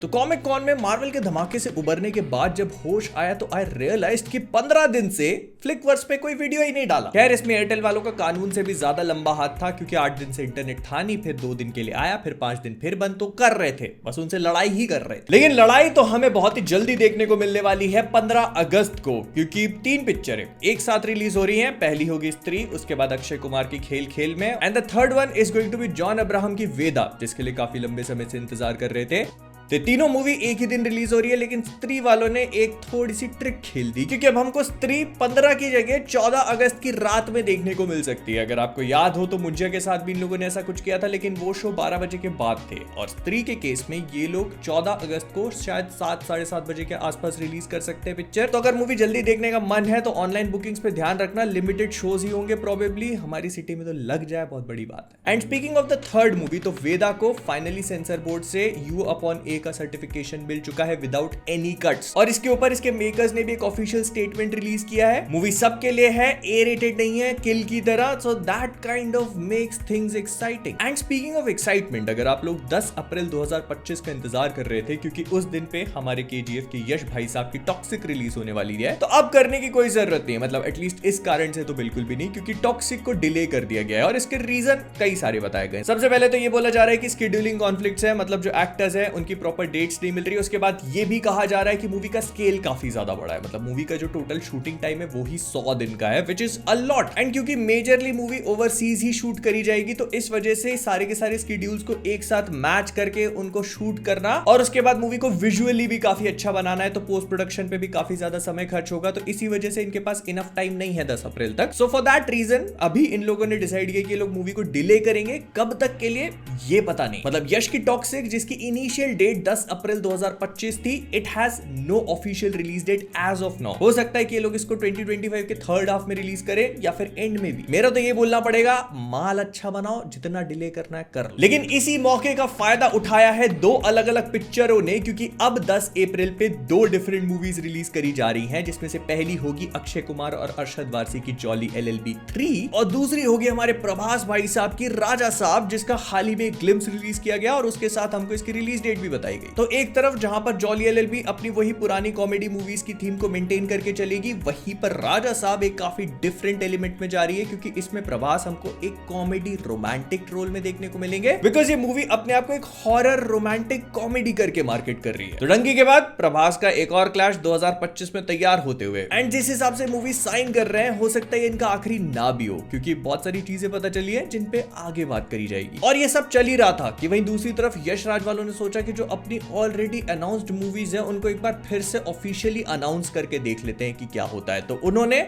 तो comic cone में Marvel के धमाके से उबरने के बाद जब होश आया तो आई रियलाइज्ड कि 15 दिन से फ्लिकवर्स पे कोई वीडियो ही नहीं डाला। खैर इसमें एयरटेल वालों का कानून से भी ज्यादा लंबा हाथ था, क्योंकि 8 दिन से इंटरनेट था नहीं, फिर 2 दिन के लिए आया, फिर 5 दिन फिर बंद, तो कर रहे थे, बस उनसे लड़ाई ही कर रहे थे। लेकिन लड़ाई तो हमें बहुत ही जल्दी देखने को मिलने वाली है 15 अगस्त को, क्योंकि 3 पिक्चरें एक साथ रिलीज हो रही है। पहली होगी स्त्री, उसके बाद अक्षय कुमार की Khel Khel Mein, and the third one is going to be John Abraham की वेदा, जिसके लिए काफी लंबे समय से इंतजार कर रहे थे। तो तीनों मूवी एक ही दिन रिलीज हो रही है, लेकिन स्त्री वालों ने एक थोड़ी सी ट्रिक खेल दी, क्योंकि अब हमको स्त्री 15 की जगह 14 अगस्त की रात में देखने को मिल सकती है। अगर आपको याद हो तो मुंजिया के साथ भी इन लोगों ने ऐसा कुछ किया था, लेकिन वो शो 12 बजे के बाद थे, और स्त्री के केस में ये लोग 14 अगस्त को शायद 7 साढ़े 7 बजे के आसपास रिलीज कर सकते हैं पिक्चर। तो अगर मूवी जल्दी देखने का मन है तो ऑनलाइन बुकिंग्स पे ध्यान रखना, लिमिटेड शोज ही होंगे प्रोबेबली, हमारी सिटी में तो लग जाए बहुत बड़ी बात है। And speaking of the third movie, तो वेदा को फाइनली सेंसर बोर्ड से U/A का सर्टिफिकेशन मिल चुका है विदाउट एनी कट्स, और इसके ऊपर इसके मेकर्स ने भी एक ऑफिशियल स्टेटमेंट रिलीज किया है। मूवी सबके लिए है, ए रेटेड नहीं है किल की तरह, so that kind of makes things exciting. And speaking of excitement, अगर आप लोग 10 अप्रैल 2025 का इंतजार कर रहे थे, क्योंकि उस दिन पे हमारे KGF के यश भाई साहब की टॉक्सिक रिलीज होने वाली है, तो अब करने की कोई जरूरत नहीं है, मतलब एटलीस्ट इस कारण से तो बिल्कुल भी नहीं, क्योंकि टॉक्सिक को डिले कर दिया गया है, और इसके रीजन कई सारे बताए गए। सबसे पहले तो ये बोला जा रहा है कि शेड्यूलिंग कॉन्फ्लिक्ट्स है, मतलब जो एक्टर्स है उनकी प्रॉपर डेट्स नहीं मिल रही। उसके बाद ये भी कहा जा रहा है कि मूवी का स्केल काफी ज्यादा बड़ा है, मतलब मूवी का जो टोटल शूटिंग टाइम है वो ही 100 दिन का है, which is a lot. And क्योंकि मेजरली मूवी ओवरसीज ही शूट करी जाएगी, तो इस वजह से सारे के सारे स्केड्यूल्स को एक साथ मैच करके उनको शूट करना, और उसके बाद मूवी को विजुअली भी काफी अच्छा बनाना है, तो पोस्ट प्रोडक्शन पे भी काफी ज्यादा समय खर्च होगा, तो इसी वजह से इनके पास इनफ टाइम नहीं है 10 अप्रैल तक। सो फॉर दैट रीजन अभी इन लोगों ने डिसाइड किया कि लोग मूवी को डिले करेंगे, कब तक के लिए ये पता नहीं। मतलब यश की टॉक्सिक, जिसकी इनिशियल डेट 10 अप्रैल 2025 थी, it has no official release date as of now. हो सकता है कि ये लोग इसको 2025 के थर्ड हाफ में रिलीज करें, या फिर एंड में भी। मेरा तो ये बोलना पड़ेगा, माल अच्छा बनाओ, जितना डिले करना है कर लो। लेकिन इसी मौके का फायदा उठाया है 2 अलग अलग पिक्चरों ने, क्योंकि अब 10 अप्रैल पे 2 डिफरेंट मूवीज रिलीज करी जा रही हैं, जिसमें से पहली होगी अक्षय कुमार और अरशद वारसी की जॉली LLB 3, और दूसरी होगी हमारे प्रभास भाई साहब की राजा साहब, जिसका हाल ही में ग्लिम्स रिलीज किया गया, और उसके साथ हमको इसकी रिलीज डेट भी बताई गई। तो एक तरफ जहां पर जॉली LLB अपनी वही पुरानी कॉमेडी मूवीज की थीम को मेंटेन करके चलेगी, वहीं पर राजा साहब एक काफी डिफरेंट एलिमेंट में जा रही है, क्योंकि इसमें प्रभास हमको एक कॉमेडी रोमांटिक रोल में देखने को मिलेंगे, बिकॉज ये मूवी अपने आप को एक हॉरर रोमांटिक कॉमेडी करके मार्केट कर रही है। तो डंकी के बाद प्रभास का एक और क्लैश 2025 में तैयार होते हुए, एंड जिस हिसाब से मूवी साइन कर रहे हैं, हो सकता है इनका आखिरी ना भी हो, क्योंकि बहुत सारी चीजें पता चली है जिन पे आगे बात करी जाएगी। और ये सब चल ही रहा था कि वहीं दूसरी तरफ यश राज वालों ने सोचा कि जो अपनी ऑलरेडी अनाउंस्ड मूवीज है उनको एक बार फिर से ऑफिशियली अनाउंस करके देख लेते हैं कि क्या होता है। तो उन्होंने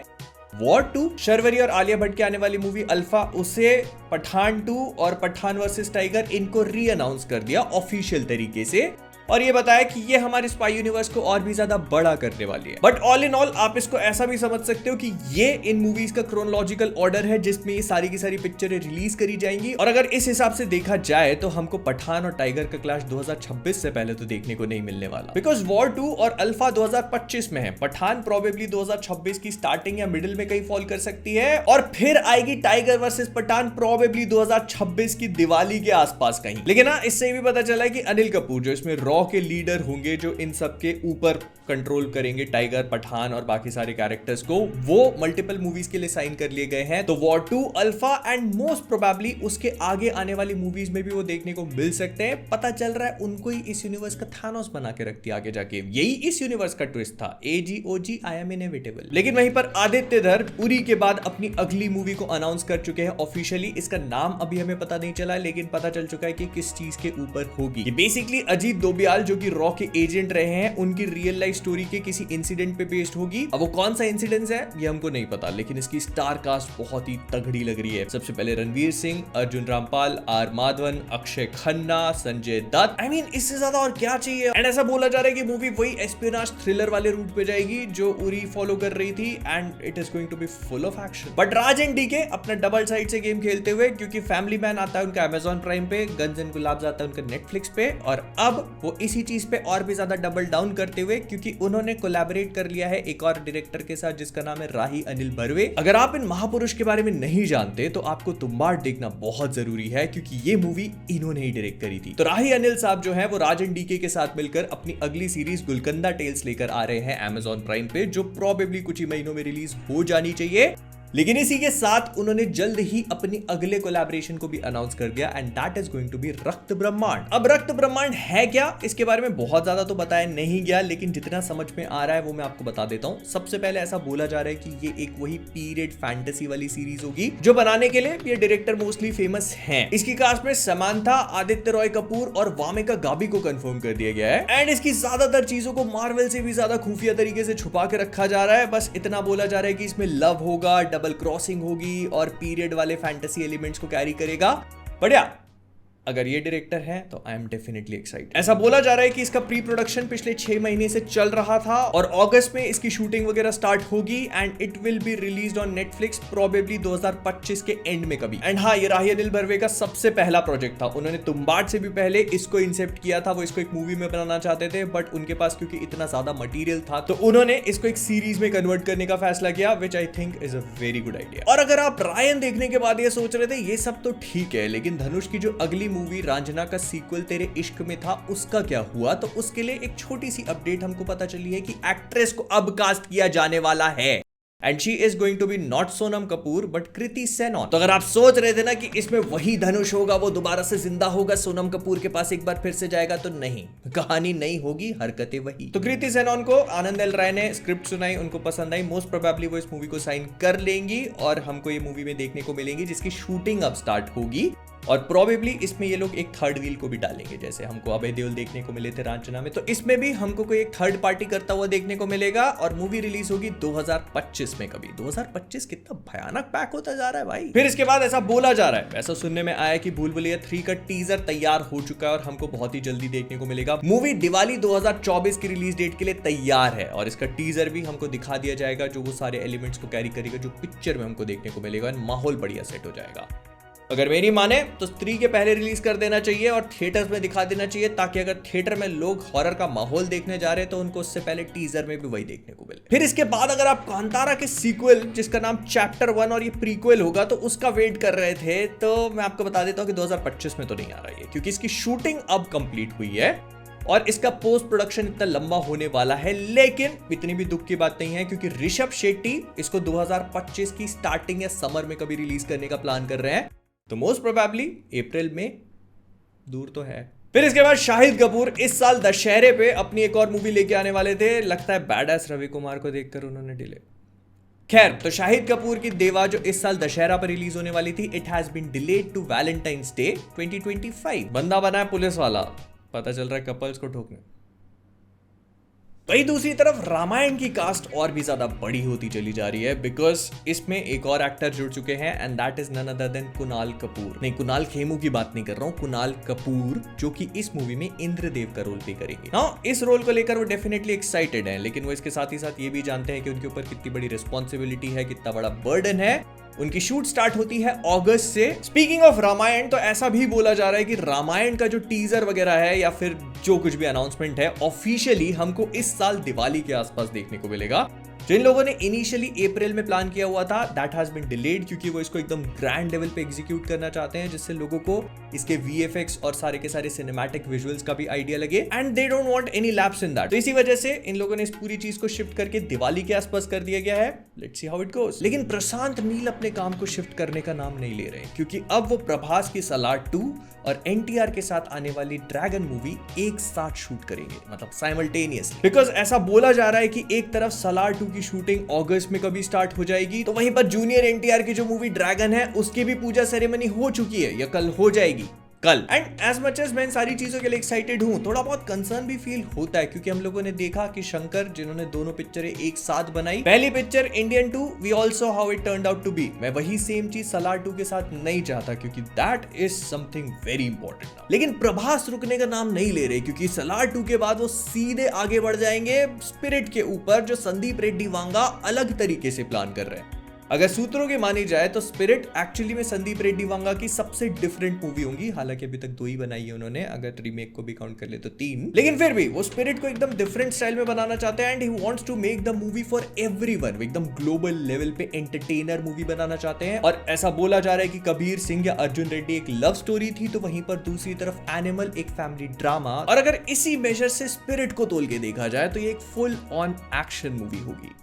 वॉर 2, शर्वरी और आलिया भट्ट की आने वाली मूवी अल्फा, उसे पठान 2 और पठान वर्सेस टाइगर, इनको री अनाउंस कर दिया ऑफिशियल तरीके से, और ये बताया कि ये हमारे स्पाई यूनिवर्स को और भी ज्यादा बड़ा करने वाली है। बट ऑल इन ऑल आप इसको ऐसा भी समझ सकते हो कि ये इन मूवीज का क्रोनोलॉजिकल ऑर्डर है, जिसमें ये सारी की सारी पिक्चरें रिलीज करी जाएंगी। और अगर इस हिसाब से देखा जाए तो हमको पठान और टाइगर का क्लैश 2026 से पहले तो देखने को नहीं मिलने वाला, बिकॉज वॉर 2 और अल्फा 2025 में है। पठान प्रोबेबली 2026 की स्टार्टिंग या मिडिल में कहीं फॉल कर सकती है, और फिर आएगी टाइगर वर्सेस पठान प्रोबेबली 2026 की दिवाली के आसपास कहीं। लेकिन हाँ, इससे भी पता चला है कि अनिल कपूर जो इसमें के लीडर होंगे, जो इन सब के ऊपर कंट्रोल करेंगे टाइगर, पठान और बाकी सारे कैरेक्टर्स को, वो मल्टीपल मूवीज के लिए साइन कर लिए गए हैं। तो war 2, alpha and most probably उसके आगे आने वाली मूवीज में भी वो देखने को मिल सकते हैं। पता चल रहा है उनको ही इस यूनिवर्स का थानोस बना के रख दिया आगे जाके, यही इस यूनिवर्स का ट्विस्ट था, AGOG आई एम इनएविटेबल। लेकिन वहीं पर आदित्य धर उरी के बाद अपनी अगली मूवी को अनाउंस कर चुके हैं ऑफिशियली। इसका नाम अभी हमें पता नहीं चला, लेकिन पता चल चुका है कि किस चीज के ऊपर होगी। बेसिकली अजीत दोबियाल जो कि रॉ के एजेंट रहे हैं, उनकी रियल लाइफ स्टोरी के किसी इंसिडेंट पे बेस्ड होगी। अब वो कौन सा इंसिडेंट है ये हमको नहीं पता, लेकिन इसकी स्टार कास्ट बहुत ही तगड़ी लग रही है। सबसे पहले Ranveer Singh, Arjun Rampal, R Madhavan, Akshay Khanna, Sanjay Dutt. I mean, इससे ज्यादा और क्या चाहिए। एंड ऐसा बोला जा रहा है कि मूवी वही एस्पियोनाज थ्रिलर वाले रूट पे जाएगी जो उरी फॉलो कर रही थी, and it is going to be full of action. But Raj and DK अपना डबल साइड से गेम खेलते हुए, क्योंकि फैमिली मैन आता है उनका Amazon प्राइम पे, गन्स एंड गुलाब्स आता है उनका Netflix पे, और अब वो वो इसी चीज पे और भी ज्यादा डबल डाउन करते हुए, क्योंकि उन्होंने कोलैबोरेट कर लिया है एक और डायरेक्टर के साथ जिसका नाम है राही अनिल बर्वे। अगर आप इन महापुरुष के बारे में नहीं जानते तो आपको तुम्बाड़ देखना बहुत जरूरी है, क्योंकि ये मूवी इन्होंने ही डायरेक्ट करी थी। तो राही अनिल साहब जो है वो राजन डीके के साथ मिलकर अपनी अगली सीरीज गुलकंदा टेल्स लेकर आ रहे हैं Amazon प्राइम पे, जो प्रोबेबली कुछ ही महीनों में रिलीज हो जानी चाहिए। लेकिन इसी के साथ उन्होंने जल्द ही अपनी अगले कोलैबोरेशन को भी अनाउंस कर दिया, and that is going to be Rakt Brahmand. अब रक्त ब्रह्मांड है क्या, इसके बारे में बहुत ज्यादा तो बताया नहीं गया, लेकिन जितना समझ में आ रहा है वो मैं आपको बता देता हूं। सबसे पहले ऐसा बोला जा रहा है कि ये एक वही पीरियड फैंटेसी वाली सीरीज होगी जो बनाने के लिए ये डायरेक्टर मोस्टली फेमस हैं। इसकी कास्ट में समांथा, आदित्य रॉय कपूर और वामिका गाबी को कंफर्म कर दिया गया है, एंड इसकी ज्यादातर चीजों को मार्वल से भी ज्यादा खुफिया तरीके से छुपा के रखा जा रहा है। बस इतना बोला जा रहा है कि इसमें लव होगा, डबल क्रॉसिंग होगी और पीरियड वाले फैंटेसी एलिमेंट्स को कैरी करेगा। बढ़िया, अगर ये डायरेक्टर है तो आई एम डेफिनेटली एक्साइटेड। ऐसा बोला जा रहा है कि इसका प्री प्रोडक्शन पिछले 6 महीने से चल रहा था और अगस्त में इसकी शूटिंग वगैरह स्टार्ट होगी, and it will be released on Netflix probably 2025 के एंड में कभी। एंड हाँ, ये राही अनिल बर्वे का सबसे पहला प्रोजेक्ट था। उन्होंने तुम्बाड़ से भी पहले इसको इंसेप्ट किया था। वो इसको एक मूवी में बनाना चाहते थे, बट उनके पास क्योंकि इतना ज्यादा मटीरियल था तो उन्होंने इसको एक सीरीज में कन्वर्ट करने का फैसला किया, which I think is a very good idea. और अगर आप रायन देखने के बाद ये सोच रहे थे ये सब तो ठीक है, लेकिन धनुष की जो अगली मूवी रांझना का सीक्वल तेरे इश्क में था उसका क्या हुआ, तो उसके लिए एक छोटी सी अपडेट हमको पता चली है कि एक्ट्रेस को अब कास्ट किया जाने वाला है, and she is going to be not Sonam Kapoor but Kriti Sanon. तो अगर आप सोच रहे थे ना कि इसमें वही धनुष होगा, वो दोबारा से जिंदा होगा, सोनम कपूर के पास एक बार फिर से जाएगा, तो नहीं, कहानी नहीं होगी, हरकतें वही। तो कृति सेनन को आनंद एल राय ने स्क्रिप्ट सुनाई, उनको पसंद आई, मोस्ट प्रोबेबली वो इस मूवी को साइन कर लेंगी और हमको ये मूवी में देखने को मिलेंगी, जिसकी शूटिंग अब स्टार्ट होगी। और प्रोबेबली इसमें ये लोग एक थर्ड व्हील को भी डालेंगे, जैसे हमको अभय देओल देखने को मिले थे रांझना में, तो इसमें भी हमको कोई एक थर्ड पार्टी करता हुआ देखने को मिलेगा। और मूवी रिलीज होगी 2025 में कभी। 2025 कितना भयानक पैक होता जा रहा है भाई। फिर इसके बाद ऐसा बोला जा रहा है, ऐसा सुनने में आया कि भूल भुलैया 3 का टीजर तैयार हो चुका है और हमको बहुत ही जल्दी देखने को मिलेगा। मूवी दिवाली 2024 की रिलीज डेट के लिए तैयार है और इसका टीजर भी हमको दिखा दिया जाएगा, जो वो सारे एलिमेंट्स को कैरी करेगा जो पिक्चर में हमको देखने को मिलेगा, माहौल बढ़िया सेट हो जाएगा। अगर मेरी माने तो स्त्री के पहले रिलीज कर देना चाहिए और थिएटर्स में दिखा देना चाहिए, ताकि अगर थिएटर में लोग हॉरर का माहौल देखने जा रहे हैं तो उनको उससे पहले टीजर में भी वही देखने को मिले। फिर इसके बाद अगर आप कांतारा के सीक्वल, जिसका नाम चैप्टर 1 और ये प्रीक्वल होगा, तो उसका वेट कर रहे थे, तो मैं आपको बता देता हूं कि 2025 में तो नहीं आ रहा है, क्योंकि इसकी शूटिंग अब कंप्लीट हुई है और इसका पोस्ट प्रोडक्शन इतना लंबा होने वाला है। लेकिन इतनी भी दुख की बात नहीं है, क्योंकि ऋषभ शेट्टी इसको 2025 की स्टार्टिंग या समर में कभी रिलीज करने का प्लान कर रहे हैं, तो मोस्ट प्रोबेबली अप्रैल में, दूर तो है। फिर इसके बाद शाहिद कपूर इस साल दशहरे पे अपनी एक और मूवी लेके आने वाले थे, लगता है बैडएस रवि कुमार को देखकर उन्होंने डिले। खैर, तो शाहिद कपूर की देवा जो इस साल दशहरा पर रिलीज होने वाली थी, it has been delayed to Valentine's day 2025। बंदा बना है पुलिस वाला, पता चल रहा है कपल्स को ठोकने। वही दूसरी तरफ रामायण की कास्ट और भी ज्यादा बड़ी होती चली जा रही है, बिकॉज इसमें एक और एक्टर जुड़ चुके हैं, and that is none other than Kunal Kapoor. नहीं, कुणाल खेमू की बात नहीं कर रहा हूँ, कुणाल कपूर, जो कि इस मूवी में इंद्रदेव का रोल प्ले करेंगे। हाँ, इस रोल को लेकर वो डेफिनेटली एक्साइटेड हैं, लेकिन वो इसके साथ ही साथ ये भी जानते हैं कि उनके ऊपर कितनी बड़ी रिस्पॉन्सिबिलिटी है, कितना बड़ा बर्डन है। उनकी शूट स्टार्ट होती है अगस्त से। स्पीकिंग ऑफ रामायण, तो ऐसा भी बोला जा रहा है कि रामायण का जो टीजर वगैरह है या फिर जो कुछ भी अनाउंसमेंट है, ऑफिशियली हमको इस साल दिवाली के आसपास देखने को मिलेगा। जिन लोगों ने इनिशियली अप्रैल में प्लान किया हुआ था, दैट हैज बीन डिलेड, क्योंकि वो इसको एकदम ग्रैंड लेवल पे एग्जीक्यूट करना चाहते हैं, जिससे लोगों को इसके वीएफएक्स और सारे के सारे सिनेमैटिक विजुअल्स का भी आइडिया लगे, and they don't want any lapse in that. तो इसी वजह से इन लोगों ने इस पूरी चीज को शिफ्ट करके दिवाली के आसपास कर दिया गया है। लेट्स सी हाउ इट गोस। लेकिन प्रशांत नील अपने काम को शिफ्ट करने का नाम नहीं ले रहे, क्योंकि अब वो प्रभास की सलार 2 और एनटीआर के साथ आने वाली ड्रैगन मूवी एक साथ शूट करेंगे, मतलब साइमल्टेनियसली। बिकॉज ऐसा बोला जा रहा है कि एक तरफ सलार 2 की शूटिंग अगस्त में कभी स्टार्ट हो जाएगी, तो वहीं पर जूनियर एनटीआर की जो मूवी ड्रैगन है उसकी भी पूजा सेरेमनी हो चुकी है या कल हो जाएगी कल। एंड एज मच एज मैं इन सारी चीजों के लिए एक्साइटेड हूं, थोड़ा बहुत कंसर्न भी फील होता है, क्योंकि हम लोगों ने देखा कि शंकर, जिन्होंने दोनों पिक्चरें एक साथ बनाई, पहली picture Indian 2 we also how it turned out to be, मैं वही सेम चीज सलार 2 के साथ नहीं चाहता, क्योंकि that is something very important. लेकिन प्रभास रुकने का नाम नहीं ले रहे, क्योंकि सलार 2 के बाद वो सीधे आगे बढ़ जाएंगे स्पिरिट के ऊपर, जो संदीप रेड्डी वांगा अलग तरीके से प्लान कर रहे हैं। अगर सूत्रों की मानी जाए तो स्पिरिट एक्चुअली में संदीप रेड्डी वांगा की सबसे डिफरेंट मूवी होगी। हालांकि अभी तक 2 ही बनाई है उन्होंने, अगर रीमेक को भी काउंट कर ले तो 3, लेकिन फिर भी वो स्पिरिट को एकदम डिफरेंट स्टाइल में बनाना चाहते हैं and he wants to make the movie for everyone. वो एकदम ग्लोबल लेवल पे एंटरटेनर मूवी बनाना चाहते हैं। और ऐसा बोला जा रहा है कि कबीर सिंह या अर्जुन रेड्डी एक लव स्टोरी थी, तो वहीं पर दूसरी तरफ एनिमल एक फैमिली ड्रामा। और अगर इसी मेजर से स्पिरिट को तोल के देखा जाए तो ये एक फुल ऑन एक्शन मूवी होगी।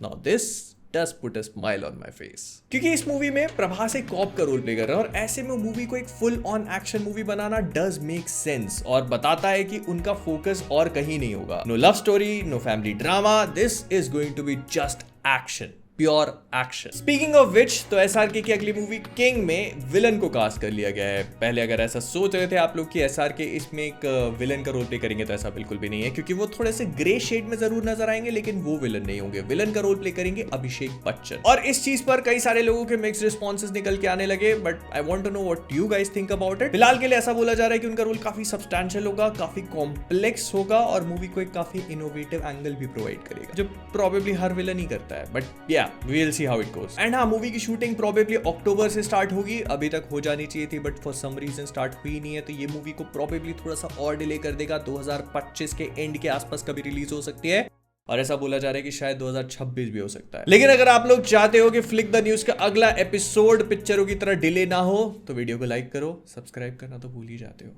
Now this does put a smile on my face, क्योंकि इस मूवी में प्रभास एक कॉप का रोल प्ले कर रहा है और ऐसे में मूवी को एक full on action movie banana does make sense और बताता है कि उनका फोकस और कहीं नहीं होगा। No love story, no family drama, this is going to be just action, pure action. Speaking of which, तो एसआरके की अगली मूवी किंग में विलन को कास्ट कर लिया गया है। पहले अगर ऐसा सोच रहे थे आप लोग कि एसआरके इसमें एक विलन का रोल प्ले करेंगे, तो ऐसा बिल्कुल भी नहीं है, क्योंकि वो थोड़े से ग्रे शेड में जरूर नजर आएंगे, लेकिन वो विलन नहीं होंगे। विलन का रोल प्ले करेंगे अभिषेक बच्चन। और इस चीज पर कई सारे लोगों के मिक्स्ड रिस्पॉन्सेज निकल के आने लगे, but I want to know what you guys think about it. फिलहाल के लिए ऐसा बोला जा रहा है कि उनका रोल काफी सब्सटैंशियल होगा, काफी कॉम्प्लेक्स होगा और मूवी को एक काफी इनोवेटिव एंगल भी प्रोवाइड करेगा, जो प्रोबेबली हर विलन ही करता है। But yeah we will see how it goes. And हाँ, मूवी की शूटिंग प्रोबेबली अक्टूबर से स्टार्ट होगी। अभी तक हो जानी चाहिए थी, but for some reason start हुई नहीं है, तो ये मूवी को प्रोबेबली थोड़ा सा और डिले कर देगा। 2025 के एंड के आसपास कभी रिलीज हो सकती है और ऐसा बोला जा रहा है कि शायद 2026 भी हो सकता है। लेकिन अगर आप लोग चाहते हो कि फ्लिक द न्यूज का अगला एपिसोड पिक्चरों की तरह डिले ना हो, तो वीडियो को लाइक करो, सब्सक्राइब करना तो भूल ही जाते हो।